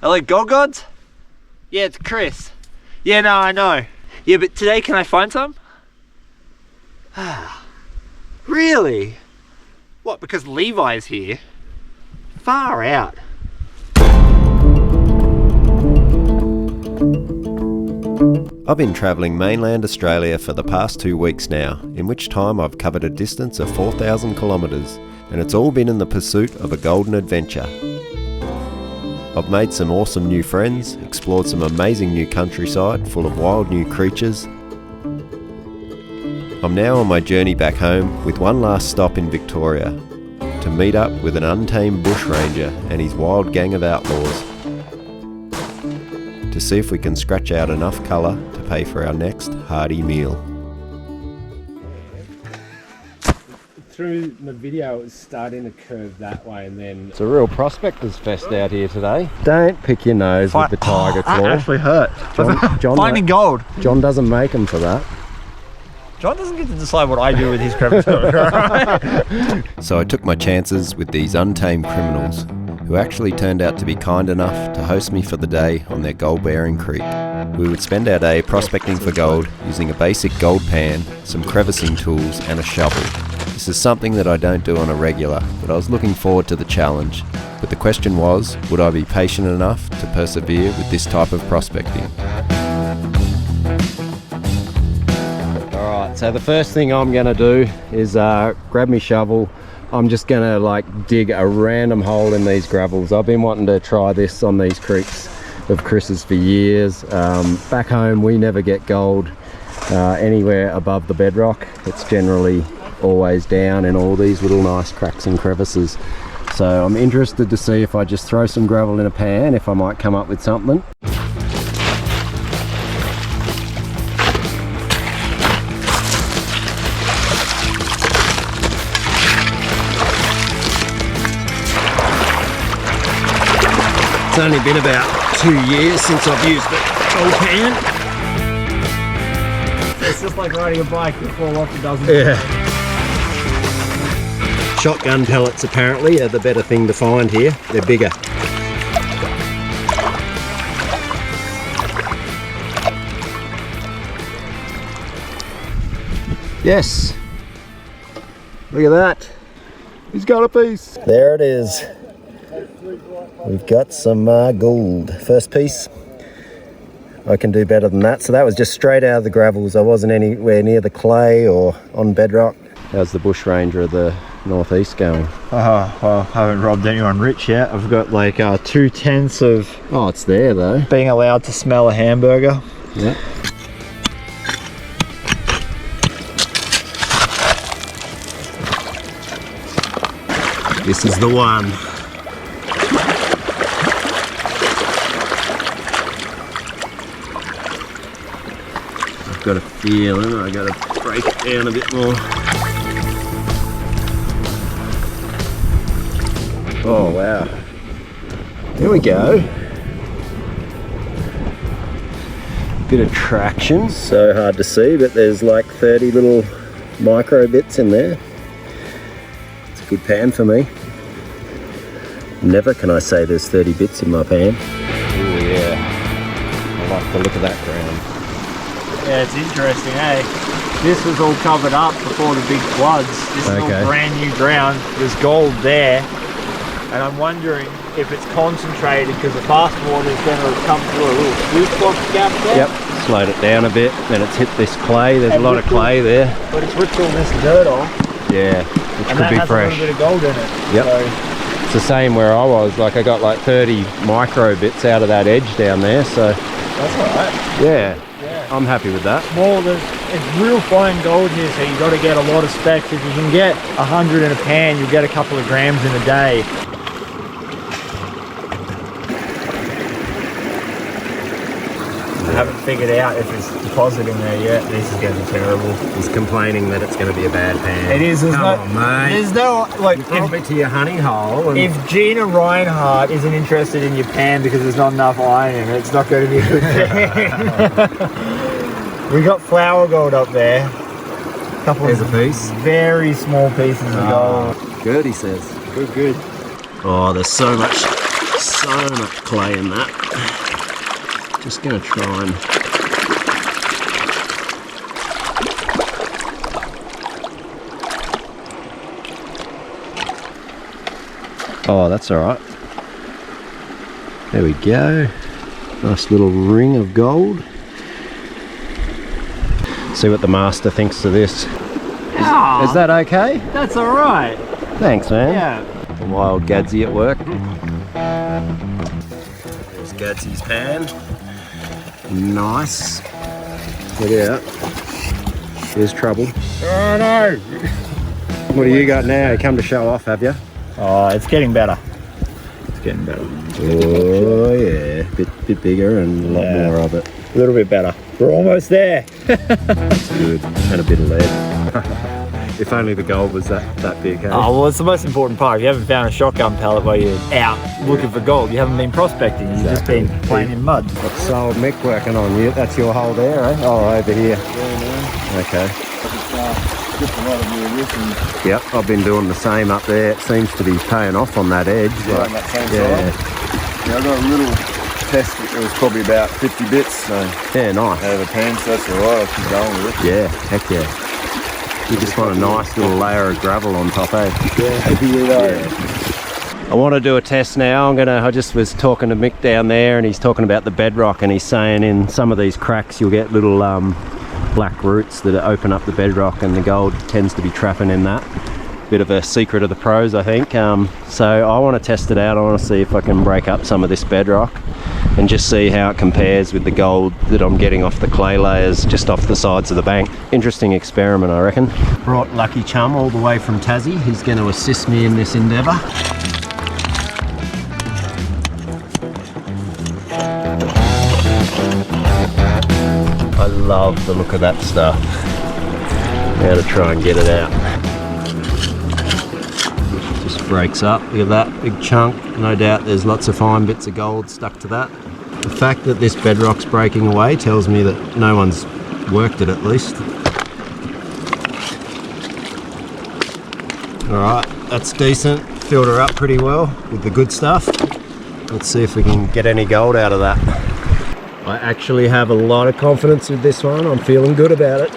Hello, Gold Gods? Yeah, it's Chris. Yeah, no, I know. Yeah, but today can I find some? Really? What, because Levi's here? Far out. I've been travelling mainland Australia for the past 2 weeks now, in which time I've covered a distance of 4,000 kilometres, and it's all been in the pursuit of a golden adventure. I've made some awesome new friends, explored some amazing new countryside full of wild new creatures. I'm now on my journey back home with one last stop in Victoria, to meet up with an untamed bushranger and his wild gang of outlaws, to see if we can scratch out enough colour to pay for our next hearty meal. Through the video it was starting to curve that way, and then It's a real prospector's fest out here today. Don't pick your nose with the tiger claw. That actually hurt. John Finding gold. John doesn't make them for that. John doesn't get to decide what I do with his crevice. So I took my chances with these untamed criminals, who actually turned out to be kind enough to host me for the day on their gold-bearing creek. We would spend our day prospecting for gold using a basic gold pan, some crevicing tools and a shovel. This is something that I don't do on a regular, but I was looking forward to the challenge. But the question was, would I be patient enough to persevere with this type of prospecting? Alright, so the first thing I'm going to do is grab my shovel. I'm just going to dig a random hole in these gravels. I've been wanting to try this on these creeks of Chris's for years. Back home we never get gold anywhere above the bedrock. It's generally always down in all these little nice cracks and crevices. So I'm interested to see if I just throw some gravel in a pan, if I might come up with something. It's only been about 2 years since I've used the gold pan. it's just like riding a bike, you fall off a dozen. Yeah. Shotgun pellets apparently are the better thing to find here. They're bigger. Yes. Look at that. He's got a piece. There it is. We've got some gold. First piece. I can do better than that. So that was just straight out of the gravels. I wasn't anywhere near the clay or on bedrock. How's the bushranger of the northeast going? Oh, well, I haven't robbed anyone rich yet. I've got like 2/10 of... Oh, it's there though. Being allowed to smell a hamburger. Yeah. This is the one. I've got a feeling I got to break it down a bit more. Oh wow. There we go. Bit of traction. So hard to see, but there's like 30 little micro bits in there. It's a good pan for me. Never can I say there's 30 bits in my pan. Oh yeah. I like the look of that ground. Yeah, it's interesting, eh? This was all covered up before the big floods. This is all brand new ground. There's gold there. And I'm wondering if it's concentrated because the fast water is going to come through a little sluice box gap there. Yep, slowed it down a bit, then it's hit this clay. There's a lot of clay there. But it's ripped all this dirt off. Yeah, which could be fresh. And that has a little bit of gold in it. Yep. So it's the same where I was. Like I got like 30 micro bits out of that edge down there. So that's alright. Yeah, I'm happy with that. It's real fine gold here, so you've got to get a lot of specs. If you can get 100 in a pan, you'll get a couple of grams in a day. I haven't figured out if it's depositing there yet. This is going to be terrible. He's complaining that it's going to be a bad pan. It is. There's no like. Drop it to your honey hole. And if Gina Reinhardt isn't interested in your pan because there's not enough iron in it, it's not going to be a good pan. We got flour gold up there. There's a piece. Very small pieces of gold. Good, he says. Good. Oh, there's so much So much clay in that. Just gonna try and oh, that's all right. There we go. Nice little ring of gold. See what the master thinks of this. Is that okay? That's all right. Thanks, man. Yeah. The wild Gadzee at work. There's Gadzee's pan. Nice. Look at that. Here's trouble. Oh no! What do you got now? You come to show off, have you? Oh, it's getting better. It's getting better. Oh yeah, bit bigger and a lot more of it. A little bit better. We're almost there. That's good. And a bit of lead. If only the gold was that big, eh? Oh, well, it's the most important part. If you haven't found a shotgun pellet while you're out looking for gold, you haven't been prospecting. You've just been playing in mud. What's old Mick working on? You? That's your hole there, eh? Oh, over here. Yeah, man. Okay. Just a lot of your wrist. Yep, I've been doing the same up there. It seems to be paying off on that edge. Yeah, like, on that same yeah. side. Yeah, I got a little test. It was probably about 50 bits. So Yeah, nice. out of the pan, so that's alright. I'll keep going with it. Yeah, heck yeah. You just want a nice little layer of gravel on top, eh? Yeah, happy with that. I want to do a test now. I just was talking to Mick down there, and he's talking about the bedrock, and he's saying in some of these cracks you'll get little black roots that open up the bedrock, and the gold tends to be trapping in that. Bit of a secret of the pros, I think. So I want to test it out. I want to see if I can break up some of this bedrock and just see how it compares with the gold that I'm getting off the clay layers just off the sides of the bank. Interesting experiment, I reckon. Brought Lucky Chum all the way from Tassie. He's going to assist me in this endeavour. I love the look of that stuff. Now to try and get it out. Just breaks up. Look at that big chunk. No doubt there's lots of fine bits of gold stuck to that. The fact that this bedrock's breaking away tells me that no one's worked it at least. Alright, that's decent. Filled her up pretty well with the good stuff. Let's see if we can get any gold out of that. I actually have a lot of confidence with this one. I'm feeling good about it.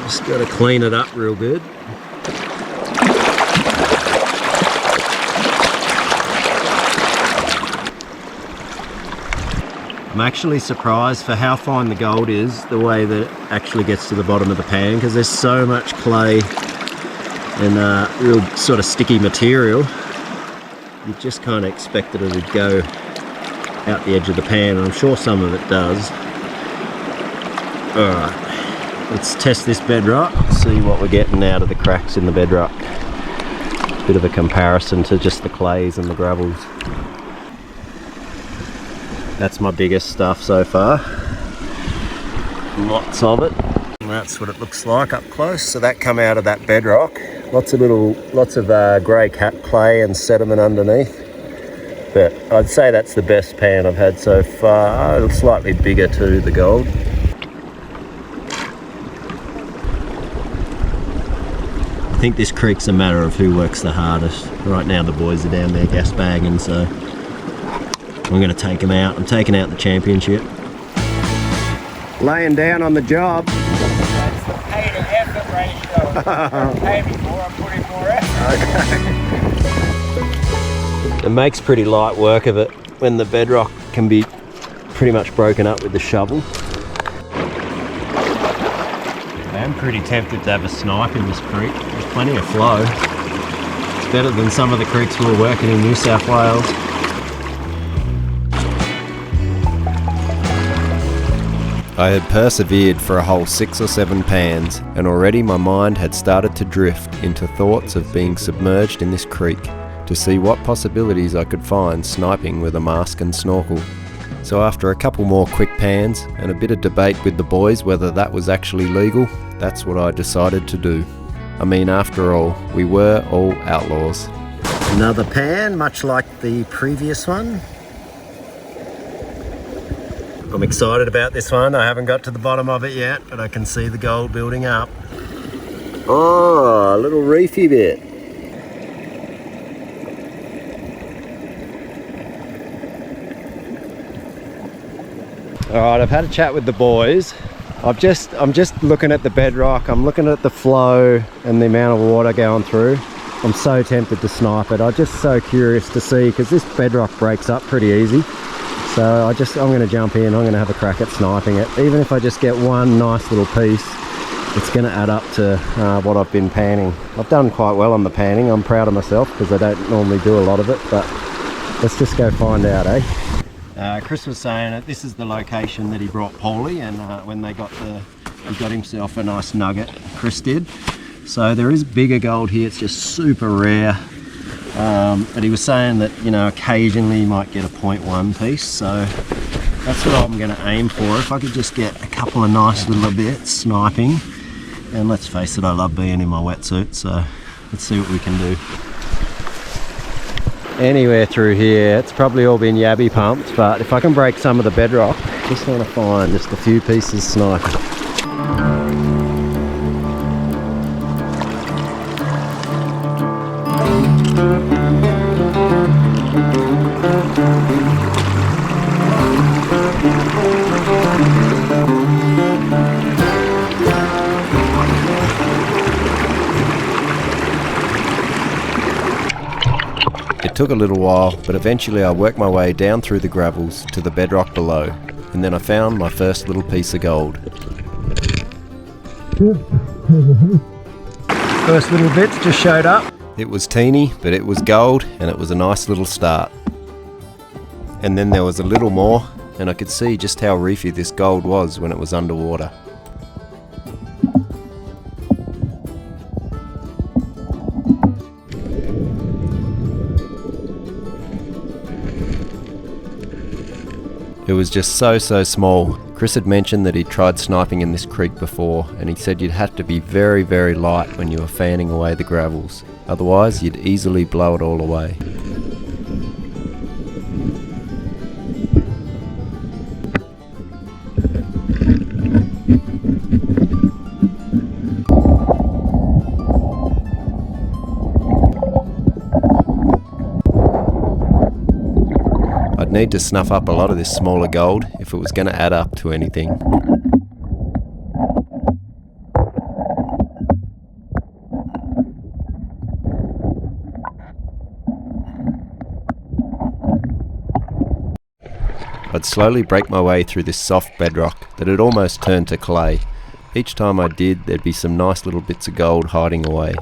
Just got to clean it up real good. I'm actually surprised for how fine the gold is, the way that it actually gets to the bottom of the pan, because there's so much clay and real sort of sticky material. You just kind of expected it to go out the edge of the pan, and I'm sure some of it does. Alright, let's test this bedrock, see what we're getting out of the cracks in the bedrock. Bit of a comparison to just the clays and the gravels. That's my biggest stuff so far. Lots of it. And that's what it looks like up close. So that come out of that bedrock. Lots of grey clay and sediment underneath. But I'd say that's the best pan I've had so far. It's slightly bigger too, the gold. I think this creek's a matter of who works the hardest. Right now the boys are down there gas bagging, so I'm going to take them out. I'm taking out the championship. Laying down on the job. That's the pay to effort ratio. Pay me more, I'm putting more effort. It makes pretty light work of it when the bedrock can be pretty much broken up with the shovel. I'm pretty tempted to have a snipe in this creek. There's plenty of flow. It's better than some of the creeks we were working in New South Wales. I had persevered for a whole 6 or 7 pans, and already my mind had started to drift into thoughts of being submerged in this creek to see what possibilities I could find sniping with a mask and snorkel. So after a couple more quick pans and a bit of debate with the boys whether that was actually legal, that's what I decided to do. I mean, after all, we were all outlaws. Another pan, much like the previous one. I'm excited about this one. I haven't got to the bottom of it yet, but I can see the gold building up. Oh, a little reefy bit. Alright, I've had a chat with the boys. I'm just looking at the bedrock, I'm looking at the flow and the amount of water going through. I'm so tempted to snipe it. I'm just so curious to see, because this bedrock breaks up pretty easy. So I'm going to jump in, I'm going to have a crack at sniping it. Even if I just get one nice little piece, it's going to add up to what I've been panning. I've done quite well on the panning. I'm proud of myself because I don't normally do a lot of it, but let's just go find out, eh? Chris was saying that this is the location that he brought Paulie, and when he got himself a nice nugget, Chris did. So there is bigger gold here, it's just super rare. But he was saying that, you know, occasionally you might get a 0.1 piece, so that's what I'm going to aim for. If I could just get a couple of nice little bits sniping, and let's face it, I love being in my wetsuit, so let's see what we can do. Anywhere through here, it's probably all been yabby pumped, but if I can break some of the bedrock, just want to find just a few pieces sniping. It took a little while, but eventually I worked my way down through the gravels to the bedrock below, and then I found my first little piece of gold. First little bits just showed up. It was teeny, but it was gold, and it was a nice little start. And then there was a little more, and I could see just how reefy this gold was when it was underwater. It was just so small. Chris had mentioned that he'd tried sniping in this creek before, and he said you'd have to be very light when you were fanning away the gravels. Otherwise, you'd easily blow it all away. I'd need to snuff up a lot of this smaller gold if it was going to add up to anything. I'd slowly break my way through this soft bedrock that had almost turned to clay. Each time I did, there'd be some nice little bits of gold hiding away.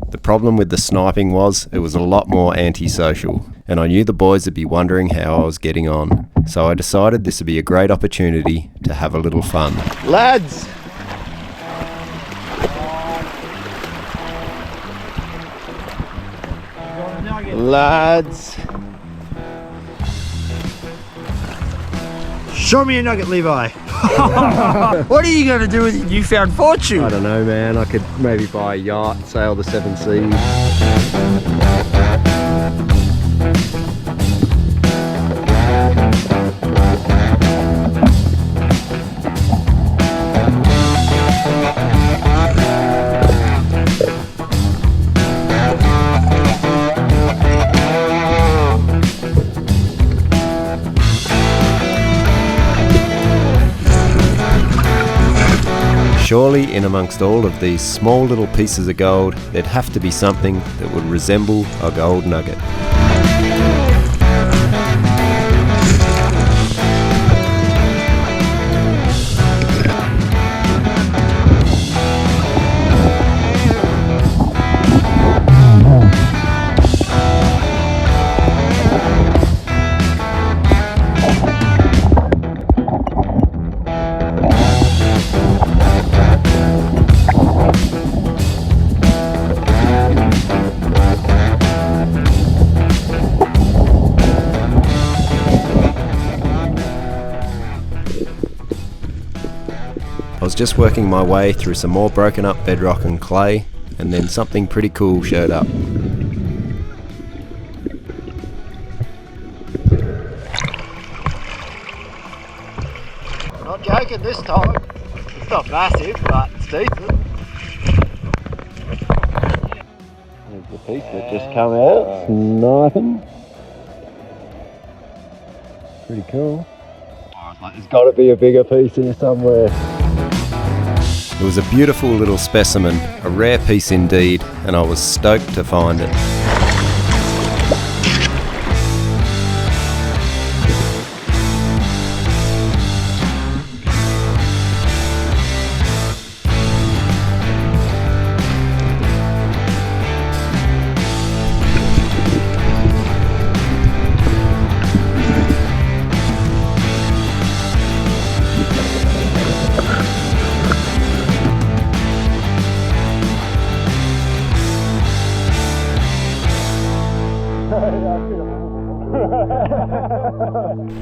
The problem with the sniping was it was a lot more antisocial, and I knew the boys would be wondering how I was getting on, so I decided this would be a great opportunity to have a little fun. Lads! Lads! Show me a nugget, Levi. What are you going to do with your newfound fortune? I don't know, man. I could maybe buy a yacht, sail the 7 seas. Surely, in amongst all of these small little pieces of gold, there'd have to be something that would resemble a gold nugget. I was just working my way through some more broken up bedrock and clay, and then something pretty cool showed up. Not joking this time. It's not massive, but it's decent. There's the piece that just come out. Sniping. Pretty cool. There's got to be a bigger piece here somewhere. It was a beautiful little specimen, a rare piece indeed, and I was stoked to find it.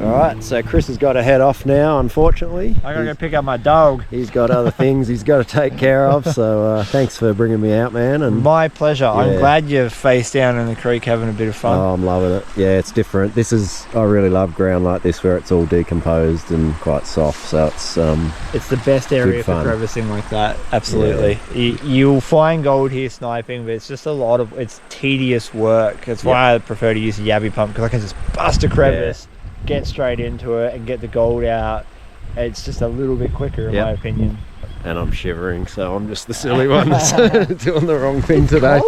Alright, so Chris has got to head off now, unfortunately. I gotta go pick up my dog. He's got other things he's got to take care of, so thanks for bringing me out, man. And my pleasure. Yeah. I'm glad you're face down in the creek having a bit of fun. Oh, I'm loving it. Yeah, it's different. I really love ground like this where it's all decomposed and quite soft, so it's the best area for crevicing like that. Absolutely. Yeah. You'll find gold here sniping, but it's just it's tedious work. That's why I prefer to use a yabby pump, because I can just bust a crevice, get straight into it and get the gold out. It's just a little bit quicker in my opinion. And I'm shivering, so I'm just the silly one that's doing the wrong thing today.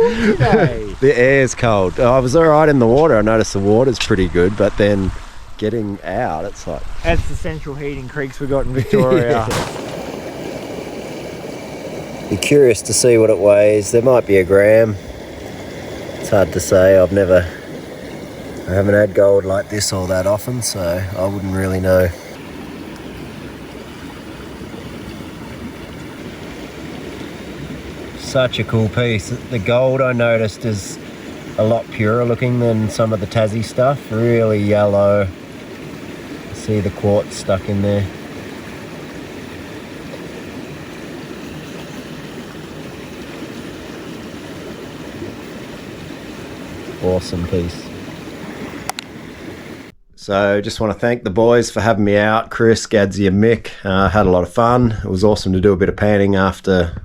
The air's cold. I was alright in the water. I noticed the water's pretty good, but then getting out, it's like... That's the central heating creeks we got in Victoria. Be curious to see what it weighs. There might be a gram. It's hard to say. I haven't had gold like this all that often, so I wouldn't really know. Such a cool piece. The gold, I noticed, is a lot purer looking than some of the Tassie stuff. Really yellow. See the quartz stuck in there. Awesome piece. So just want to thank the boys for having me out, Chris, Gadzee and Mick. Had a lot of fun. It was awesome to do a bit of panning after,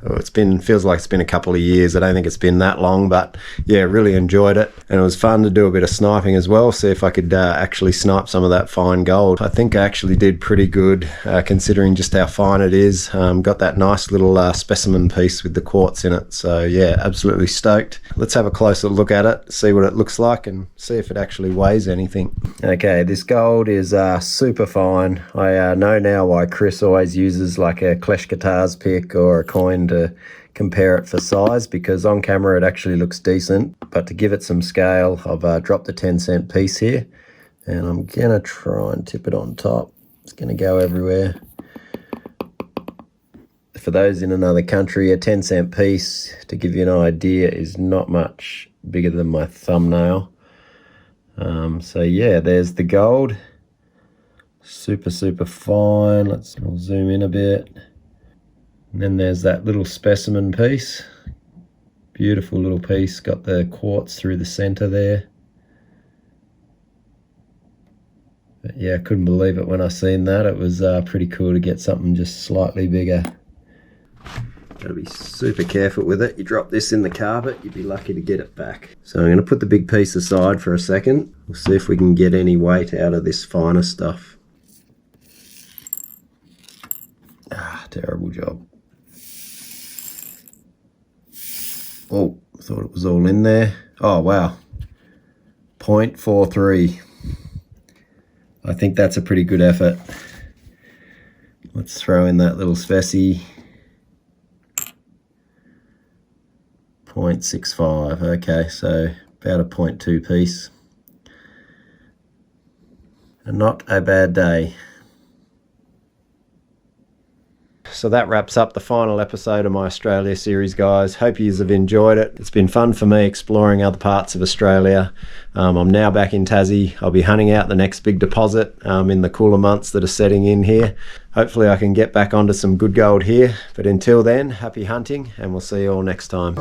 feels like it's been a couple of years. I don't think it's been that long, but yeah, really enjoyed it. And it was fun to do a bit of sniping as well, see if I could actually snipe some of that fine gold. I think I actually did pretty good considering just how fine it is. Got that nice little specimen piece with the quartz in it. So yeah, absolutely stoked. Let's have a closer look at it, see what it looks like and see if it actually weighs anything. Okay, this gold is super fine. I know now why Chris always uses like a Clash Guitars pick or a coin to compare it for size, because on camera it actually looks decent, but to give it some scale, I've dropped a 10-cent piece here and I'm gonna try and tip it on top. It's gonna go everywhere. For those in another country, a 10-cent piece, to give you an idea, is not much bigger than my thumbnail. So yeah, there's the gold. Super fine. We'll zoom in a bit. And then there's that little specimen piece. Beautiful little piece. Got the quartz through the center there. But yeah, I couldn't believe it when I seen that. It was pretty cool to get something just slightly bigger. Gotta be super careful with it. You drop this in the carpet, you'd be lucky to get it back. So I'm gonna put the big piece aside for a second. We'll see if we can get any weight out of this finer stuff. Terrible job. Oh, I thought it was all in there. Oh wow, 0.43. I think that's a pretty good effort. Let's throw in that little specie. 0.65. Okay, so about a 0.2 piece. And not a bad day. So that wraps up the final episode of my Australia series, guys. Hope you have enjoyed it. It's been fun for me exploring other parts of Australia. I'm now back in Tassie. I'll be hunting out the next big deposit in the cooler months that are setting in here. Hopefully I can get back onto some good gold here. But until then, happy hunting, and we'll see you all next time.